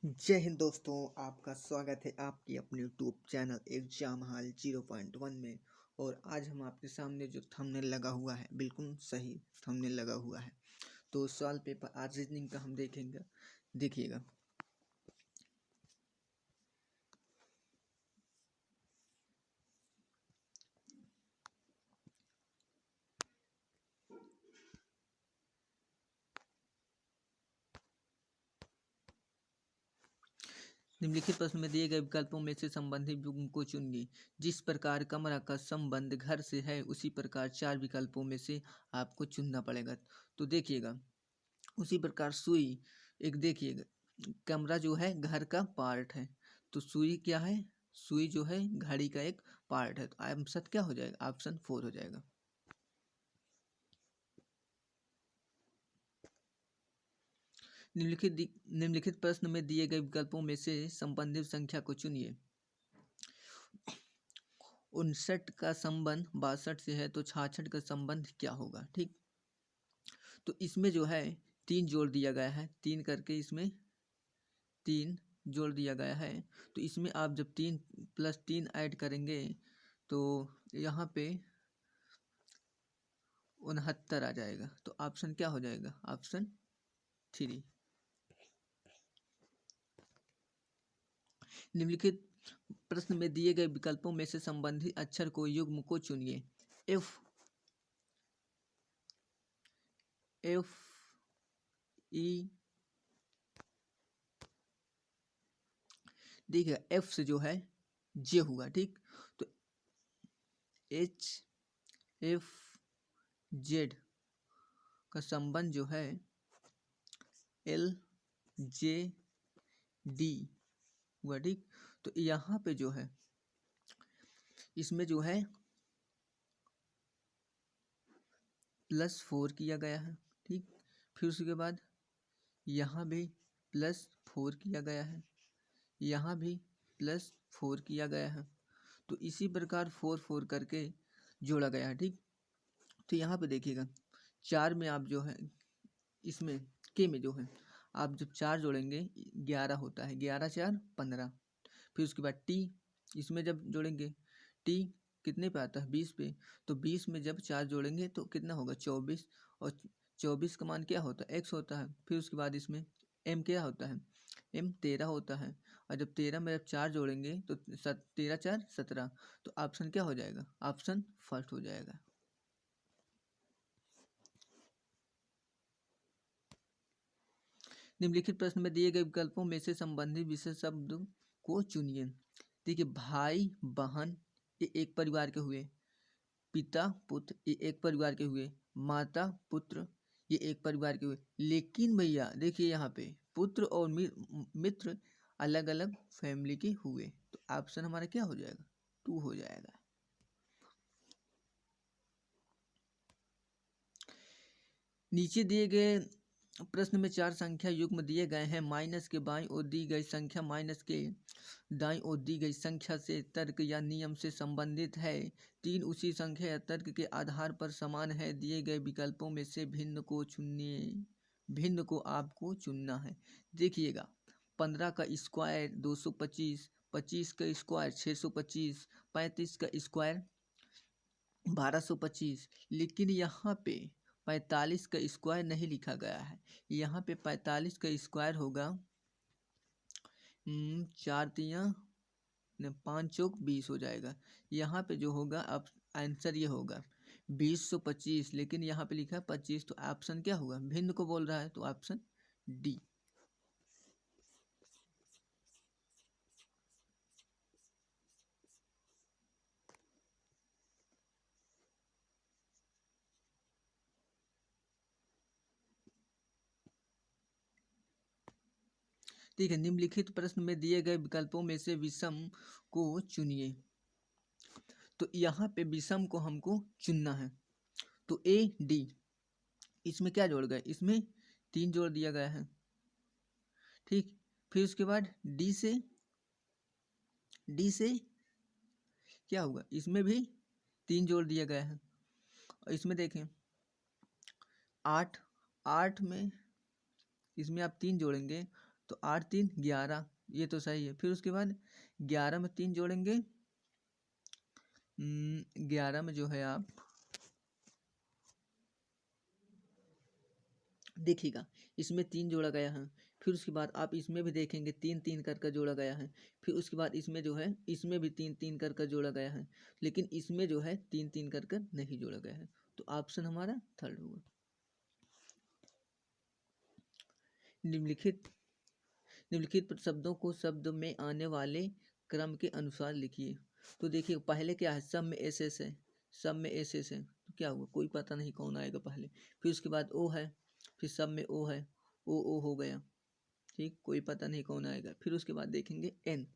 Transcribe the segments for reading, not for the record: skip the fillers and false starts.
जय हिंद दोस्तों, आपका स्वागत है आपके अपने यूट्यूब चैनल एग्जाम हॉल 0.1 में। और आज हम आपके सामने जो थंबनेल लगा हुआ है, बिल्कुल सही थंबनेल लगा हुआ है। तो सवाल पेपर आज रीजनिंग का हम देखेंगे, देखिएगा। निम्नलिखित प्रश्न में दिए गए विकल्पों में से संबंधित युग्म को चुनिए। जिस प्रकार कमरा का संबंध घर से है, उसी प्रकार चार विकल्पों में से आपको चुनना पड़ेगा। तो देखिएगा, उसी प्रकार सुई, एक देखिएगा, कमरा जो है घर का पार्ट है, तो सुई क्या है? सुई जो है घड़ी का एक पार्ट है। तो आंसर क्या हो जाएगा? ऑप्शन 4 हो जाएगा। निम्नलिखित प्रश्न में दिए गए विकल्पों में से संबंधित संख्या को चुनिए। 59 का संबंध 62 से है, तो 66 का संबंध क्या होगा? ठीक, तो इसमें जो है 3 जोड़ दिया गया है, 3 करके इसमें 3 जोड़ दिया गया है। तो इसमें आप जब 3 + 3 ऐड करेंगे तो यहाँ पे 69 आ जाएगा। तो ऑप्शन क्या हो जाएगा? ऑप्शन 3। निम्नलिखित प्रश्न में दिए गए विकल्पों में से संबंधित अक्षर को युग्म को चुनिए। एफ ई, देखिए एफ से जो है जे हुआ। ठीक, तो HFZ का संबंध जो है LJD हुआ। ठीक, तो यहाँ पे जो है इसमें जो है +4 किया गया है। ठीक, फिर उसके बाद यहाँ भी +4 किया गया है, यहाँ भी +4 किया गया है। तो इसी प्रकार 4 करके जोड़ा गया है। ठीक, तो यहाँ पे देखिएगा 4 में आप जो है इसमें के में जो है आप जब 4 जोड़ेंगे 11 होता है, 11 4 15। फिर उसके बाद टी, इसमें जब जोड़ेंगे टी कितने पे आता है? 20 पे। तो 20 में जब 4 जोड़ेंगे तो कितना होगा? 24। और 24 का मान क्या होता है? x होता है। फिर उसके बाद इसमें m क्या होता है? m 13 होता है। और जब 13 में जब 4 जोड़ेंगे तो 13 4 17। तो ऑप्शन क्या हो जाएगा? ऑप्शन फर्स्ट हो जाएगा। निम्नलिखित प्रश्न में दिए गए विकल्पों में से संबंधित विशेष शब्द को चुनिए। देखिए, भाई बहन ये एक परिवार के हुए, पिता पुत्र ये एक परिवार के हुए, माता पुत्र ये एक परिवार के हुए। लेकिन भैया देखिए यहाँ पे पुत्र और मित्र अलग अलग फैमिली के हुए। तो ऑप्शन हमारा क्या हो जाएगा? 2 हो जाएगा। नीचे दिए गए प्रश्न में 4 संख्या युग्म दिए गए हैं। माइनस के बाईं ओर दी गई संख्या माइनस के दाईं ओर दी गई संख्या से तर्क या नियम से संबंधित है। 3 उसी संख्या या तर्क के आधार पर समान है। दिए गए विकल्पों में से भिन्न को चुनिए। भिन्न को आपको चुनना है। देखिएगा, 15 का स्क्वायर 225, 25 का स्क्वायर 625, 35 का स्क्वायर 1225। लेकिन यहाँ पे 45 का स्क्वायर नहीं लिखा गया है। यहाँ पे 45 का स्क्वायर होगा 4 तिया 5 चौक 20 हो जाएगा। यहाँ पे जो होगा अब आंसर ये होगा 2025। लेकिन यहाँ पे लिखा है 25। तो ऑप्शन क्या होगा? भिन्न को बोल रहा है, तो ऑप्शन डी। ठीक है, निम्नलिखित प्रश्न में दिए गए विकल्पों में से विषम को चुनिए। तो यहाँ पे विषम को हमको चुनना है। तो ए डी, इसमें क्या जोड़ गए? इसमें 3 जोड़ दिया गया है। ठीक, फिर उसके बाद डी से क्या होगा? इसमें भी 3 जोड़ दिया गया है। और इसमें देखें 8 में इसमें आप 3 जोड़ेंगे तो 8 3 11, ये तो सही है। फिर उसके बाद 11 में 3 जोड़ेंगे, 11 में जो है आप देखिएगा इसमें 3 जोड़ा गया है। फिर उसके बाद आप इसमें भी देखेंगे 3 3 कर जोड़ा गया है। फिर उसके बाद इसमें जो है इसमें भी 3 3 कर जोड़ा गया है, लेकिन इसमें जो है 3 3 कर नहीं जोड़ा गया है। तो ऑप्शन हमारा थर्ड होगा। निम्नलिखित निम्नलिखित शब्दों को शब्द में आने वाले क्रम के अनुसार लिखिए। तो देखिए पहले क्या है, सब में एस एस है, सब में एस एस है, तो क्या हुआ, कोई पता नहीं कौन आएगा पहले। फिर उसके बाद ओ है, फिर सब में ओ है, ओ हो गया, ठीक, कोई पता नहीं कौन आएगा। फिर उसके बाद देखेंगे एन।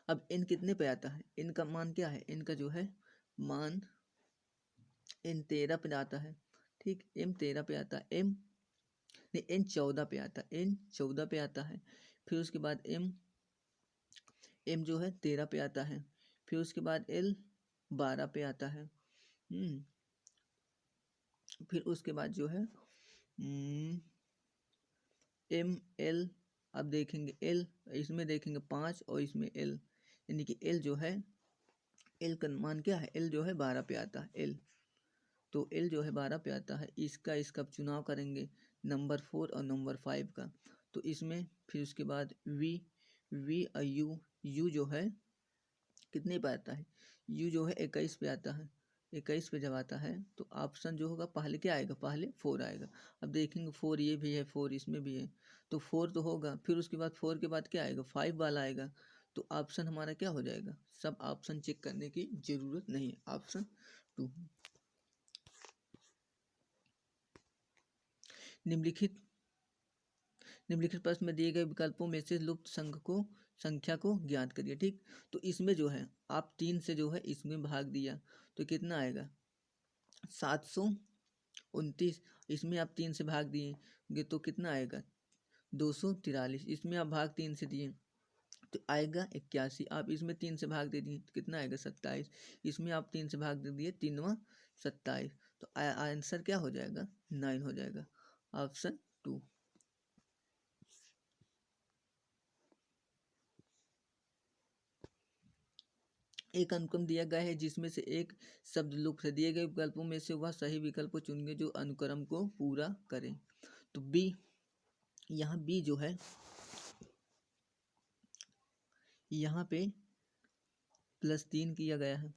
अब एन कितने पे आता है, एन का मान क्या है, एन का जो है मान एन 13 पे आता है, ठीक, एम 13 पे आता है, एम नहीं एन 14 पे आता है, एन 14 पे आता है। फिर उसके बाद एम जो है 13 पे आता है। फिर उसके बाद एल 12 पे आता है। फिर उसके बाद जो है एम एल, अब देखेंगे एल, इसमें देखेंगे 5 और इसमें एल, यानी कि एल जो है, एल का मान क्या है, एल जो है 12 पे आता है, एल, तो एल जो है 12 पे आता है। इसका चुनाव करेंगे नंबर 4 और नंबर 5 का। तो इसमें फिर उसके बाद वी और यू जो है कितने पे आता है, यू जो है 21 पे आता है। 21 पे जब आता है तो ऑप्शन जो होगा पहले क्या आएगा, पहले 4 आएगा। अब देखेंगे 4 ये भी है, 4 इसमें भी है, तो 4 तो होगा। फिर उसके बाद 4 के बाद क्या आएगा, 5 वाला आएगा। तो ऑप्शन हमारा क्या हो जाएगा, सब ऑप्शन चेक करने की ज़रूरत नहीं है, ऑप्शन 2। निम्नलिखित प्रश्न में दिए गए विकल्पों में से लुप्त संख्या को ज्ञात करिए, ठीक। तो इसमें जो है आप 3 से जो है इसमें भाग दिया तो कितना आएगा 729, इसमें आप 3 से भाग दिए तो कितना आएगा 243, इसमें आप भाग 3 से दिए तो आएगा 81, आप इसमें 3 से भाग दे दिए तो कितना आएगा 27, इसमें आप 3 से भाग दे दिए 3 27, तो आंसर क्या हो जाएगा 9 हो जाएगा, ऑप्शन 2। एक अनुक्रम दिया गया है जिसमें से एक शब्द लुप्त है, दिए गए विकल्पों में से वह सही विकल्प को चुनिए जो अनुक्रम को पूरा करें। तो बी, यहाँ बी जो है यहाँ पे +3 किया गया है,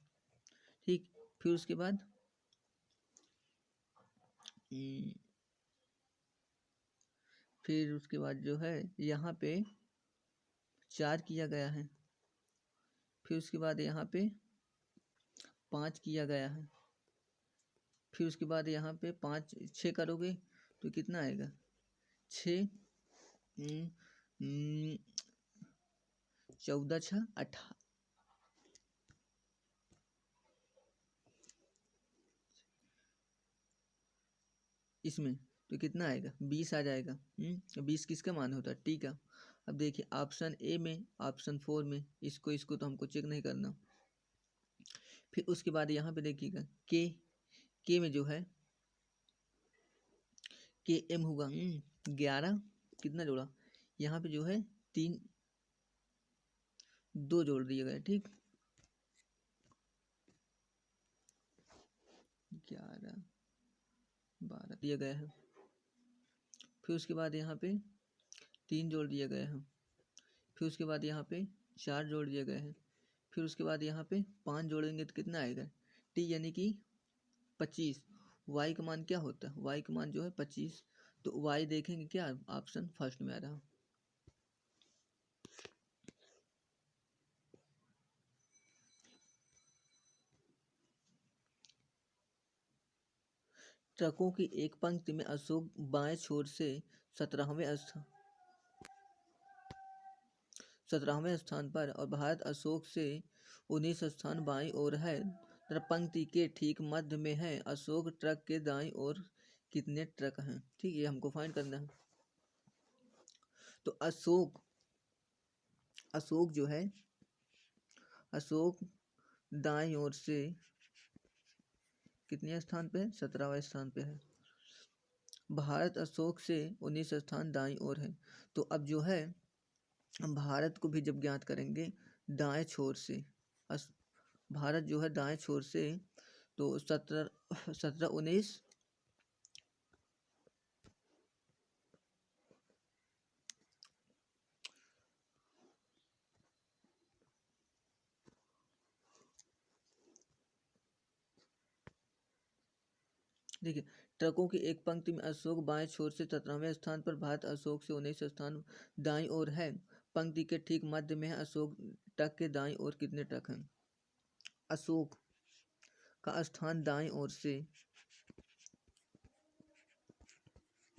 ठीक। फिर उसके बाद जो है यहाँ पे 4 किया गया है। फिर उसके बाद यहाँ पे 5 किया गया है। फिर उसके बाद यहाँ पे 5 6 करोगे तो कितना आएगा 6 14 6 18, इसमें तो कितना आएगा 20 आ जाएगा। 20 किसका मान होता है, टी का। अब देखिए ऑप्शन ए में, ऑप्शन 4 में, इसको तो हमको चेक नहीं करना। फिर उसके बाद यहाँ पे देखिएगा के में जो है के एम होगा 11, कितना जोड़ा यहाँ पे जो है 3 2 जोड़ दिया गया, ठीक, 11 12 दिया गया है। फिर उसके बाद यहाँ पे 3 जोड़ दिया गया है। फिर उसके बाद यहाँ पे 4 जोड़ दिया गया है। फिर उसके बाद यहाँ पे 5 जोड़ेंगे तो कितना आएगा टी, यानी कि 25। वाई का मान क्या होता है, वाई का मान जो है 25, तो वाई देखेंगे क्या, ऑप्शन फर्स्ट में आ रहा। ट्रकों की एक पंक्ति में अशोक बाएं छोर से 17वें स्थान पर और भारत अशोक से 19 स्थान बाईं ओर है। पंक्ति के ठीक मध्य में है अशोक, ट्रक के दाईं ओर कितने ट्रक हैं, ठीक, ये हमको फाइंड करना है। तो अशोक जो है, अशोक दाईं ओर से कितने स्थान पे है, 17वें स्थान पे है। भारत अशोक से 19 स्थान दाईं ओर है। तो अब जो है भारत को भी जब ज्ञात करेंगे दाएं छोर से, भारत जो है दाएं छोर से, तो 17 देखिए, ट्रकों की एक पंक्ति में अशोक बाएं छोर से 17वें स्थान पर, भारत अशोक से 19 स्थान दाईं ओर है। पंक्ति के ठीक मध्य में है अशोक। ट्रक के दाईं ओर कितने ट्रक हैं? अशोक का स्थान दाईं ओर से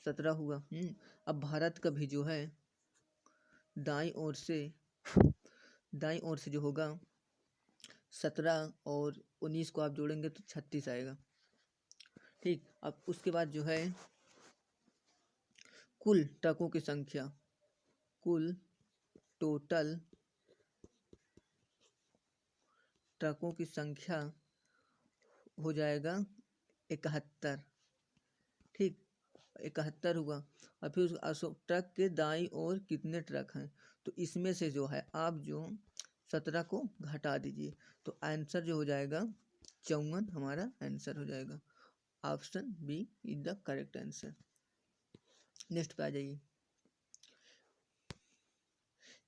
17 हुआ। अब भारत का भी जो है दाईं ओर से जो होगा 17 और 19 को आप जोड़ेंगे तो 36 आएगा। ठीक, अब उसके बाद जो है कुल ट्रकों की संख्या, कुल टोटल ट्रकों की संख्या हो जाएगा 71। ठीक, 71 हुआ। और फिर अशोक ट्रक के दाईं ओर कितने ट्रक हैं? तो इसमें से जो है आप जो 17 को घटा दीजिए, तो आंसर जो हो जाएगा 54 हमारा आंसर हो जाएगा। Option B is the correct answer. Next पे आ जाइए।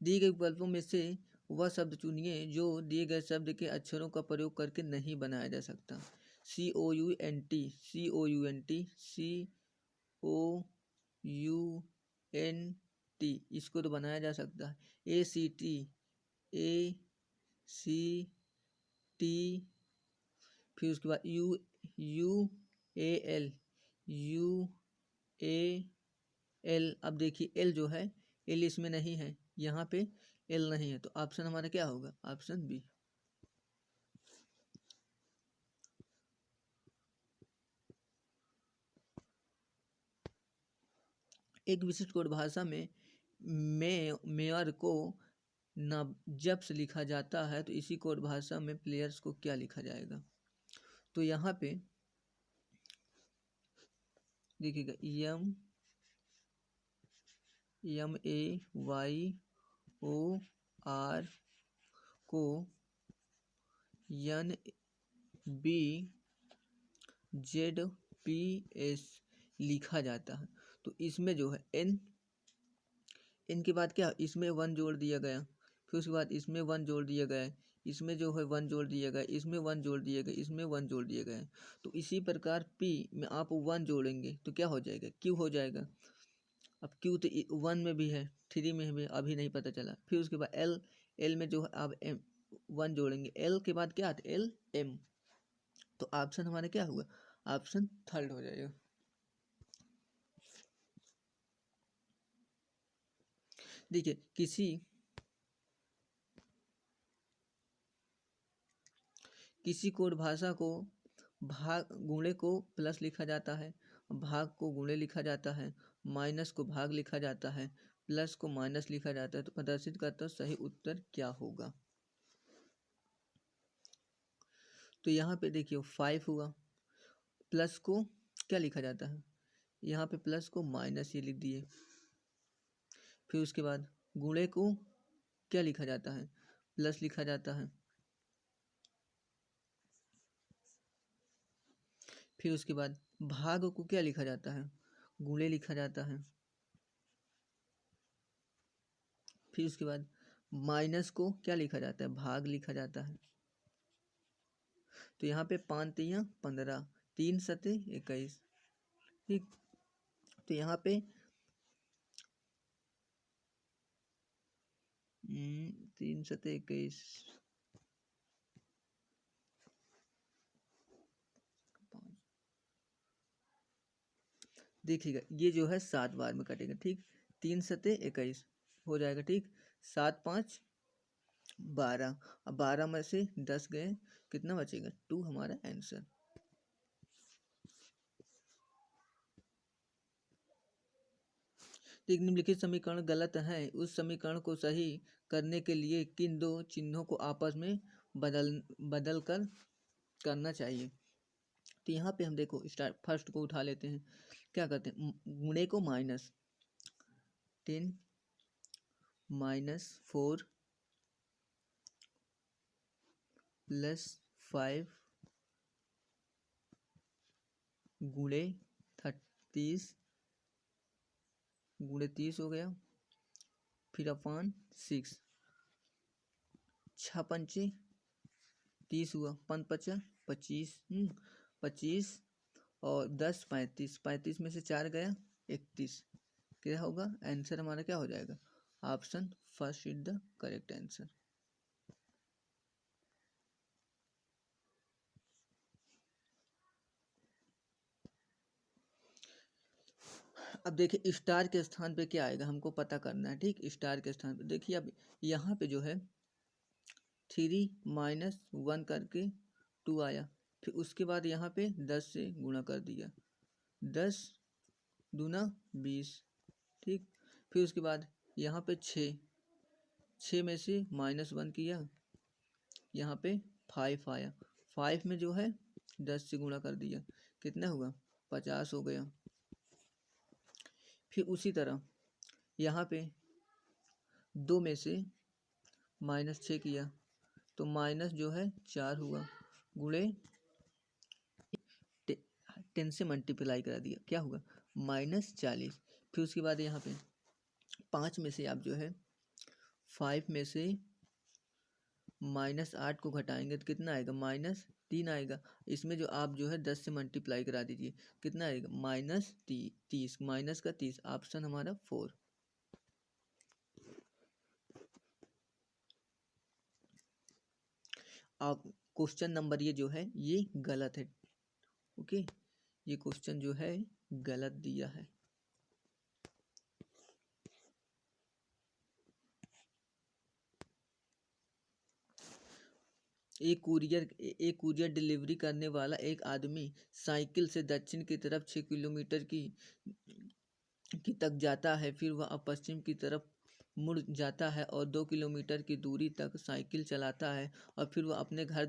दिए गए विकल्पों में से वह शब्द चुनिए जो दिए गए शब्द के अक्षरों का प्रयोग करके नहीं बनाया जा सकता। COUNT, COUNT, COUNT, इसको तो बनाया जा सकता है। ACT, ACT, फिर उसके बाद UAL, UAL। अब देखिए एल जो है, एल इसमें नहीं है, यहाँ पे एल नहीं है, तो ऑप्शन हमारा क्या होगा? Option B. एक विशिष्ट कोड भाषा में मेयर को नाब्जब्स लिखा जाता है, तो इसी कोड भाषा में प्लेयर्स को क्या लिखा जाएगा? तो यहाँ पे देखिएगा MAYOR को NBZPS लिखा जाता है। तो इसमें जो है एन के बाद क्या, इसमें 1 जोड़ दिया गया, फिर उसके बाद इसमें 1 जोड़ दिया गया, इसमें जो है 1 जोड़ दिया गया, इसमें 1 जोड़ दिया गया, इसमें 1 जोड़ दिया गया। तो इसी प्रकार पी में आप 1 जोड़ेंगे तो क्या हो जाएगा? क्यू हो जाएगा। अब क्यू तो 1 में भी है, 3 में भी अभी नहीं पता चला। फिर उसके बाद एल में जो है आप 1 जोड़ेंगे, एल के बाद क्या आता है? LM। तो ऑप्शन हमारा क्या होगा? ऑप्शन थर्ड हो जाएगा। देखिए, किसी कोड भाषा को भाग गुणे को प्लस लिखा जाता है, भाग को गुणे लिखा जाता है, माइनस को भाग लिखा जाता है, प्लस को माइनस लिखा जाता है। तो प्रदर्शित करता सही उत्तर क्या होगा? तो यहाँ पे देखिए 5 हुआ, प्लस को क्या लिखा जाता है? यहाँ पे प्लस को माइनस ये लिख दिए। फिर उसके बाद गुणे को क्या लिखा जाता है? प्लस लिखा जाता है। फिर उसके बाद भाग को क्या लिखा जाता है? गुणे लिखा जाता है। फिर उसके बाद माइनस को क्या लिखा जाता है? भाग लिखा जाता है। तो यहाँ पे 5 तियां 15, 3 सते 21। ठीक, तो यहाँ पे 3 सते 21, देखिएगा ये जो है 7 बार में कटेगा। ठीक, 3 सते 21 हो जाएगा। ठीक, 7 5 12, अब 12 में से 10 गए, कितना बचेगा? 2 हमारा आंसर। एक निम्नलिखित समीकरण गलत है, उस समीकरण को सही करने के लिए किन दो चिन्हों को आपस में बदल कर करना चाहिए? तो यहाँ पे हम देखो स्टार्ट फर्स्ट को उठा लेते हैं, क्या करते हैं, गुणे को माइनस 10 -4 +5 गुणे 30 गुणे 30 हो गया, फिर अपान 6, 6 पंचे 30 हुआ, 5 पचा 25, 25 और 10 35, 35 में से 4 गया 31, क्या होगा आंसर हमारा, क्या हो जाएगा, option first is the correct answer. अब देखिए स्टार के स्थान पे क्या आएगा, हमको पता करना है, ठीक। स्टार के स्थान पे देखिए अब यहाँ पे जो है 3 - 1 करके 2 आया, फिर उसके बाद यहाँ पे 10 से गुणा कर दिया, 10 दूना 20, ठीक। फिर उसके बाद यहाँ पे 6 में से -1 किया, यहाँ पे 5 आया, 5 में जो है 10 से गुणा कर दिया, कितना हुआ 50 हो गया। फिर उसी तरह यहाँ पे 2 में से -6 किया, तो माइनस जो है 4 हुआ, गुणे 10 से मल्टीप्लाई करा दिया, क्या हुआ -40। फिर उसके बाद यहाँ पे 5 में से आप जो है 5 में से -8 को घटाएंगे तो कितना आएगा, -3 आएगा। इसमें जो आप जो है 10 से मल्टीप्लाई करा दीजिए, कितना आएगा -30, माइनस का 30, ऑप्शन हमारा 4। आप क्वेश्चन नंबर ये जो है ये गलत है, ओके, ये क्वेश्चन जो है गलत दिया है। एक कुरियर डिलीवरी करने वाला एक आदमी साइकिल से दक्षिण की तरफ 6 किलोमीटर की तक जाता है, फिर वह पश्चिम की तरफ मुड़ जाता है और 2 किलोमीटर की दूरी तक साइकिल चलाता है, और फिर वह अपने घर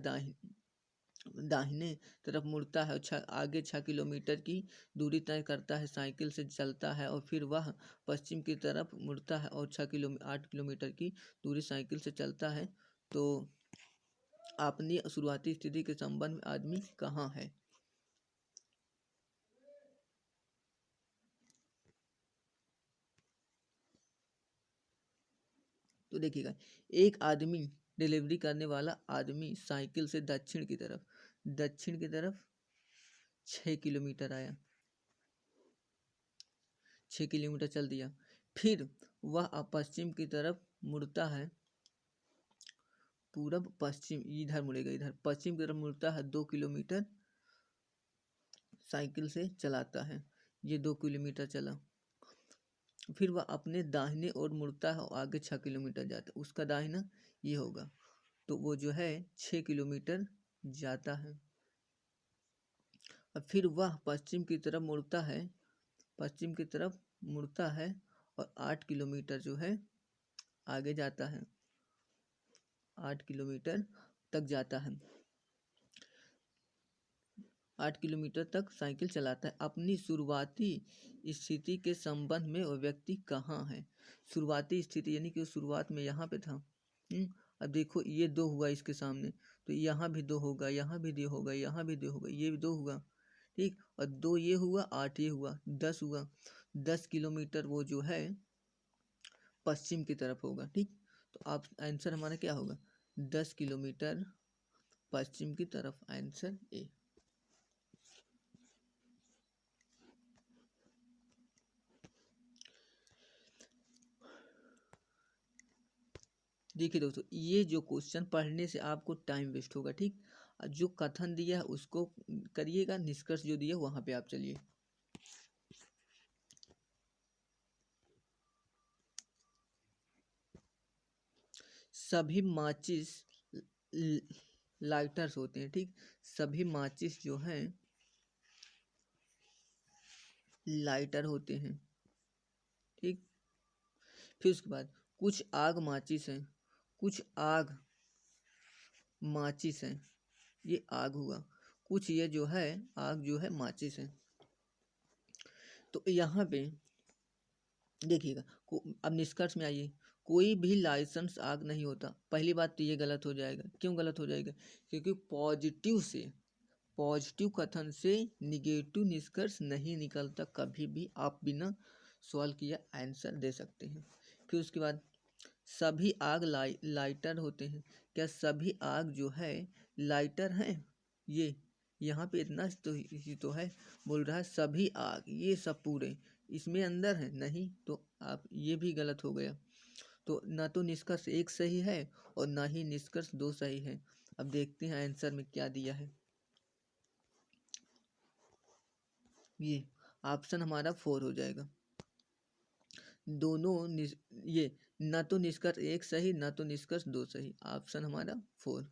दाहिने तरफ मुड़ता है और आगे 6 किलोमीटर की दूरी तय करता है, साइकिल से चलता है, और फिर वह पश्चिम की तरफ मुड़ता है और 8 किलोमीटर की दूरी साइकिल से चलता है, तो अपनी शुरुआती स्थिति के संबंध में आदमी कहाँ है। तो देखिएगा, एक आदमी डिलीवरी करने वाला आदमी साइकिल से दक्षिण की तरफ 6 किलोमीटर आया, 6 किलोमीटर चल दिया, फिर वह पश्चिम की तरफ मुड़ता है, पूरब पश्चिम इधर मुड़ेगा, इधर पश्चिम की तरफ मुड़ता है, 2 किलोमीटर साइकिल से चलाता है, ये 2 किलोमीटर चला, फिर वह अपने दाहिने ओर मुड़ता है और आगे 6 किलोमीटर जाता है, उसका दाहिना ये होगा, तो वो जो है 6 किलोमीटर जाता है, और फिर वह पश्चिम की तरफ मुड़ता है और 8 किलोमीटर जो है आगे जाता है, 8 किलोमीटर तक जाता है, 8 किलोमीटर तक साइकिल चलाता है। अपनी शुरुआती स्थिति के संबंध में वो व्यक्ति कहाँ है। शुरुआती स्थिति यानी कि शुरुआत में यहाँ पे था। अब देखो ये 2 हुआ इसके सामने, तो यहाँ भी 2 होगा, यहाँ भी 2 होगा, यहाँ भी 2 होगा, ये भी 2 हुआ, ठीक, और 2 ये हुआ, 8 ये हुआ, 10 हुआ, 10 किलोमीटर वो जो है पश्चिम की तरफ होगा, ठीक। तो आप आंसर हमारा क्या होगा, 10 किलोमीटर पश्चिम की तरफ, आंसर ए। देखिए दोस्तों, ये जो क्वेश्चन पढ़ने से आपको टाइम वेस्ट होगा, ठीक। जो कथन दिया है उसको करिएगा, निष्कर्ष जो दिया वहां पे आप चलिए। सभी माचिस लाइटर्स होते हैं, ठीक। सभी माचिस जो हैं लाइटर होते हैं, ठीक। फिर उसके बाद कुछ आग माचिस हैं, कुछ आग माचिस हैं, ये आग हुआ, कुछ ये जो है आग जो है माचिस है। तो यहाँ पे देखिएगा, अब निष्कर्ष में आइए, कोई भी लाइसेंस आग नहीं होता। पहली बात तो ये गलत हो जाएगा। क्यों गलत हो जाएगा? क्योंकि पॉजिटिव कथन से निगेटिव निष्कर्ष नहीं निकलता कभी भी। आप बिना सवाल किया आंसर दे सकते हैं। फिर उसके बाद सभी आग लाइटर होते हैं। क्या सभी आग जो है लाइटर हैं? ये यहाँ पे इतना तो ही तो है, बोल रहा है सभी आग, ये सब पूरे इसमें अंदर है नहीं, तो आप ये भी गलत हो गया। तो ना तो निष्कर्ष एक सही है और ना ही निष्कर्ष दो सही है। अब देखते हैं आंसर में क्या दिया है। ये ऑप्शन हमारा 4 हो जाएगा। ये ना तो निष्कर्ष एक सही ना तो निष्कर्ष दो सही, ऑप्शन हमारा 4।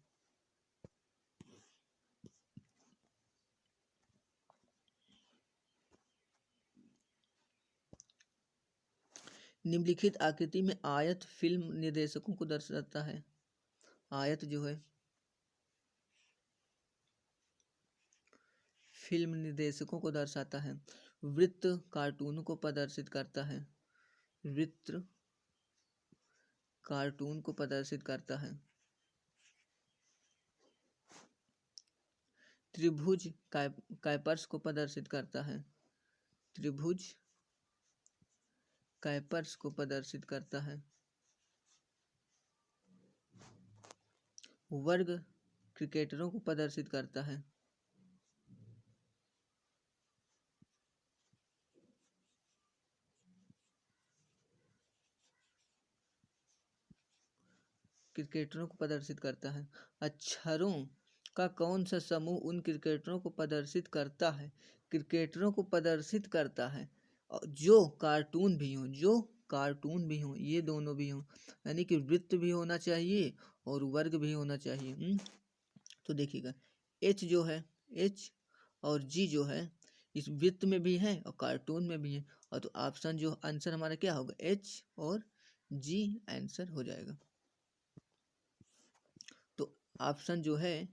निम्नलिखित आकृति में आयत फिल्म निर्देशकों को दर्शाता है। आयत जो है फिल्म निर्देशकों को दर्शाता है। वृत्त कार्टून को प्रदर्शित करता है। वृत्त कार्टून को प्रदर्शित करता है। त्रिभुज कैपर्स को प्रदर्शित करता है। त्रिभुज कैपर्स को प्रदर्शित करता है। वर्ग क्रिकेटरों को प्रदर्शित करता है। क्रिकेटरों को प्रदर्शित करता है। अक्षरों का कौन सा समूह उन क्रिकेटरों को प्रदर्शित करता है? क्रिकेटरों को प्रदर्शित करता है जो कार्टून भी हों, ये दोनों भी हों, यानी कि वृत्त भी होना चाहिए और वर्ग भी होना चाहिए। तो देखिएगा, एच जो है, एच और जी जो है इस वृत्त में भी है और कार्टून में भी है, और तो ऑप्शन जो आंसर हमारा क्या होगा, एच और जी आंसर हो जाएगा। तो ऑप्शन जो है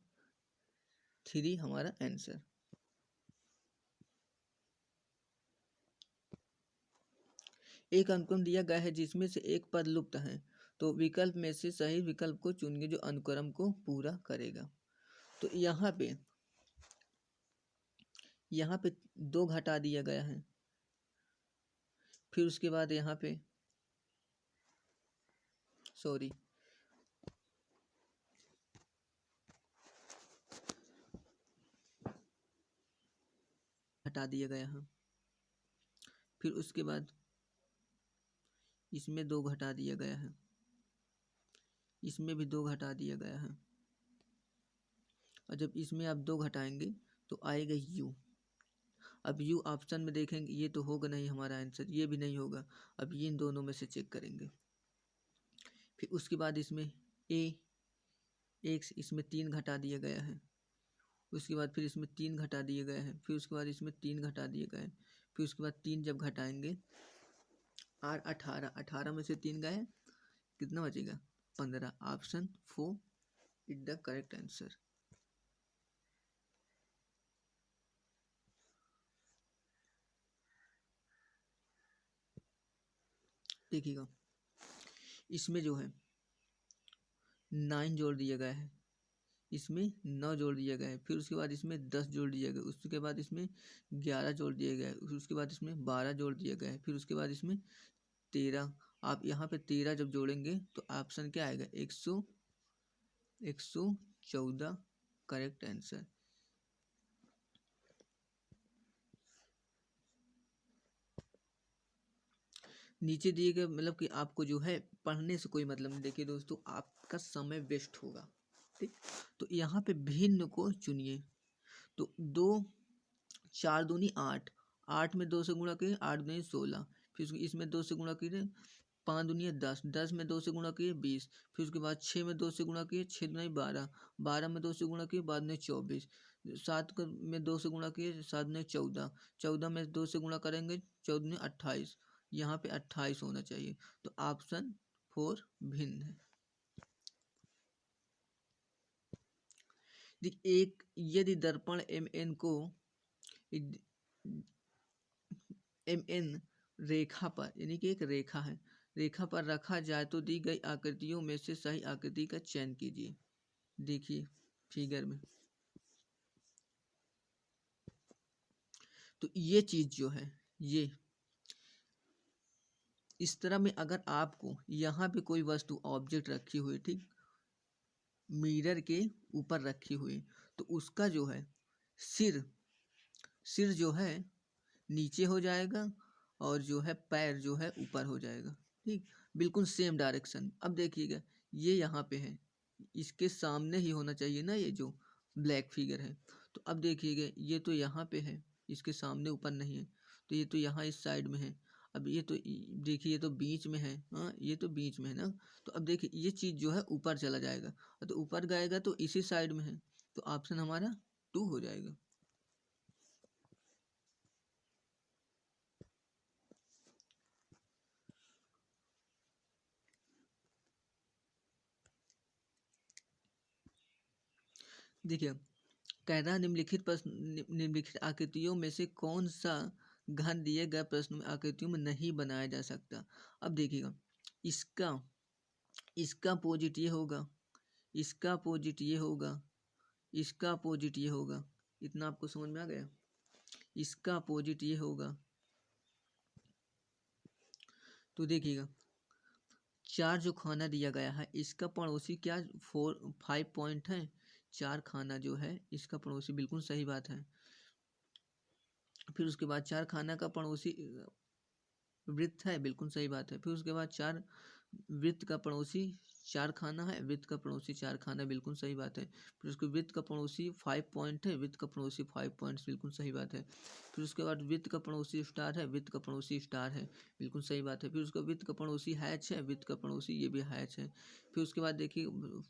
3 हमारा आंसर। एक अनुक्रम दिया गया है जिसमें से एक पद लुप्त है, तो विकल्प में से सही विकल्प को चुनिए जो अनुक्रम को पूरा करेगा। तो यहाँ पे 2 घटा दिया गया है। फिर उसके बाद यहाँ पे सॉरी हटा दिया गया है। फिर उसके बाद इसमें 2 घटा दिया गया है। इसमें भी 2 घटा दिया गया है। और जब इसमें आप 2 घटाएंगे तो आएगा यू। अब यू ऑप्शन में देखेंगे, ये तो होगा नहीं हमारा आंसर, ये भी नहीं होगा। अब ये इन दोनों में से चेक करेंगे। फिर उसके बाद इसमें ए एक्स, इसमें 3 घटा दिया गया है। उसके बाद फिर इसमें 3 घटा दिए गए हैं। फिर उसके बाद इसमें 3 घटा दिए गए हैं। फिर उसके बाद 3 जब घटाएंगे आर 18, 18 में से 3 गए, कितना बचेगा, 15। Option 4 is the correct answer. देखिएगा, इसमें जो है 9 जोड़ दिया गया है, इसमें 9 जोड़ दिया गया है। फिर उसके बाद इसमें 10 जोड़ दिया गया, उसके बाद इसमें 11 जोड़ दिया गया है, उसके बाद इसमें 12 जोड़ दिया गया है। फिर उसके बाद इसमें 13। आप यहाँ पे 13 जब जोड़ेंगे तो ऑप्शन क्या आएगा, 114 करेक्ट आंसर। नीचे दिए गए मतलब कि आपको जो है पढ़ने से कोई मतलब नहीं। देखिए दोस्तों, आपका समय वेस्ट होगा, ठीक। तो यहाँ पे भिन्न को चुनिए। तो 2 4 दूनी 8, 8 में 2 से गुणा किए 8 दूनी 16। फिर इसमें 2 से गुणा किए 5 दूनी 10, 10 में 2 से गुणा किए 20। फिर उसके बाद 6 में 2 से गुणा किए 6 दूनी 12, 12 में 2 से गुणा किए बाद में 24। 7 में 2 से गुणा किए 7 दूनी 14, 14 में 2 से गुणा करेंगे 14 दूनी 28। यहाँ पे 28 होना चाहिए। तो ऑप्शन 4 भिन्न है। देखिए एक यदि दर्पण mn को mn रेखा पर, यानी कि एक रेखा है, रेखा पर रखा जाए तो दी गई आकृतियों में से सही आकृति का चयन कीजिए। देखिए फिगर में, तो ये चीज जो है ये इस तरह में, अगर आपको यहाँ पे कोई वस्तु ऑब्जेक्ट रखी हुई, ठीक, मिरर के ऊपर रखी हुई, तो उसका जो है सिर सिर जो है नीचे हो जाएगा और जो है पैर जो है ऊपर हो जाएगा, ठीक, बिल्कुल सेम डायरेक्शन। अब देखिएगा ये यहाँ पे है, इसके सामने ही होना चाहिए ना ये जो ब्लैक फिगर है। तो अब देखिएगा ये तो यहाँ पे है, इसके सामने ऊपर नहीं है, तो ये तो यहाँ इस साइड में है। अब ये तो देखिए ये तो बीच में है, हाँ ये तो बीच में है ना। तो अब देखिए ये चीज़ जो है ऊपर चला जाएगा, तो ऊपर जाएगा तो इसी साइड में है, तो ऑप्शन हमारा 2 हो जाएगा। देखिए कह रहा है निम्नलिखित आकृतियों में से कौन सा घन दिए गए प्रश्न में आकृतियों में नहीं बनाया जा सकता। अब देखिएगा इसका इसका अपोजिट ये होगा, इसका अपोजिट ये होगा, इसका अपोजिट ये होगा। इतना आपको समझ में आ गया? इसका अपोजिट ये होगा। तो देखिएगा 4 जो खाना दिया गया है इसका पड़ोसी क्या 5 पॉइंट है, 4 खाना जो है इसका पड़ोसी, बिल्कुल सही बात है। फिर उसके बाद 4 खाना का पड़ोसी वृत्त है, बिल्कुल सही बात है। फिर उसके बाद 4 वृत्त का पड़ोसी 4 खाना है, वृत्त का पड़ोसी 4 खाना, बिल्कुल सही बात है। फिर उसके वृत्त का पड़ोसी 5 पॉइंट है, वृत्त का पड़ोसी 5 पॉइंट्स, बिल्कुल सही बात है। फिर उसके बाद वृत्त का पड़ोसी स्टार है, वृत्त का पड़ोसी स्टार है, बिल्कुल सही बात है। फिर उसका वृत्त का पड़ोसी हैच है, वृत्त का पड़ोसी ये भी हैच है। फिर उसके बाद देखिए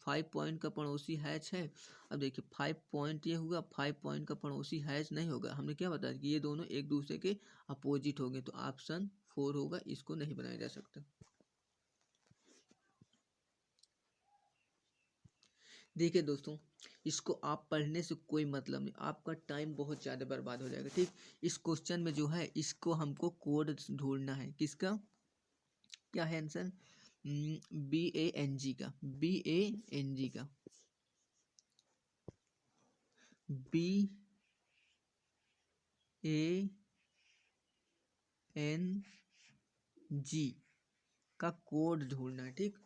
5 पॉइंट का पड़ोसी हैच है। अब देखिए 5 पॉइंट ये हुआ, 5 पॉइंट का पड़ोसी हैच नहीं होगा। हमने क्या बताया कि ये दोनों एक दूसरे के अपोजिट हो गए, तो ऑप्शन 4 होगा, इसको नहीं बनाया जा सकता। देखिए दोस्तों इसको आप पढ़ने से कोई मतलब नहीं, आपका टाइम बहुत ज़्यादा बर्बाद हो जाएगा, ठीक। इस क्वेश्चन में जो है इसको हमको कोड ढूंढना है, किसका, क्या है आंसर, BANG का, BANG का, BANG का कोड ढूंढना है, ठीक।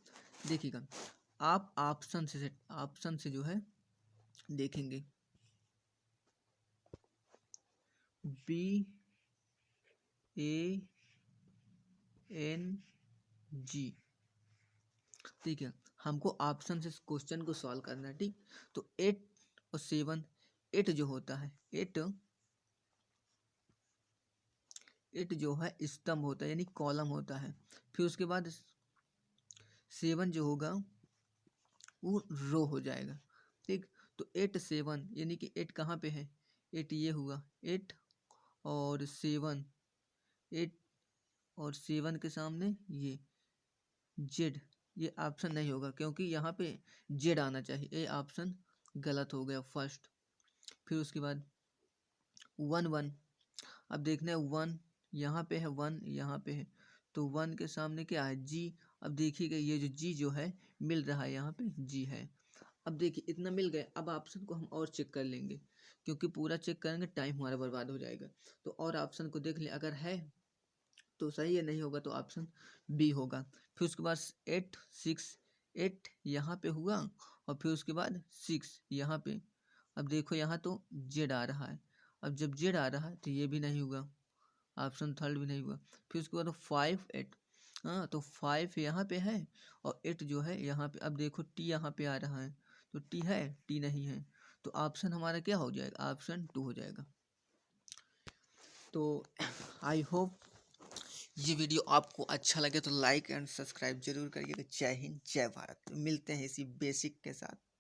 देखिएगा आप ऑप्शन से जो है देखेंगे BANG, ठीक है। हमको ऑप्शन से क्वेश्चन को सॉल्व करना है, ठीक। तो 8 और 7, 8 जो होता है 8 जो है स्तंभ होता है, यानी कॉलम होता है। फिर उसके बाद 7 जो होगा वो रो हो जाएगा, ठीक। तो 8 7 यानी कि 8 कहाँ पे है, 8 ये हुआ 8 और 7, 8 और 7 के सामने ये जेड, ये ऑप्शन नहीं होगा क्योंकि यहाँ पे जेड आना चाहिए, ये ऑप्शन गलत हो गया फर्स्ट। फिर उसके बाद 1 1, अब देखना है 1 यहाँ पे है, 1 यहाँ पे है, तो 1 के सामने क्या है जी। अब देखिएगा ये जो जी जो है मिल रहा है, यहाँ पे जी है। अब देखिए इतना मिल गया, अब ऑप्शन को हम और चेक कर लेंगे क्योंकि पूरा चेक करेंगे टाइम हमारा बर्बाद हो जाएगा। तो और ऑप्शन को देख लें, अगर है तो सही है, नहीं होगा तो ऑप्शन बी होगा। फिर उसके बाद 8 6, 8 यहाँ पे हुआ और फिर उसके बाद 6 यहाँ पे। अब देखो यहाँ तो जेड आ रहा है, अब जब जेड आ रहा है तो ये भी नहीं हुआ, ऑप्शन थर्ड भी नहीं हुआ। फिर उसके बाद 5 8, हाँ तो 5 यहाँ पे है और 8 जो है यहाँ पे। अब देखो टी यहाँ पे आ रहा है, तो टी है, टी नहीं है, तो ऑप्शन हमारा क्या हो जाएगा, ऑप्शन 2 हो जाएगा। तो आई होप ये वीडियो आपको अच्छा लगे तो लाइक एंड सब्सक्राइब जरूर करिएगा। जय हिंद जय भारत, मिलते हैं इसी बेसिक के साथ।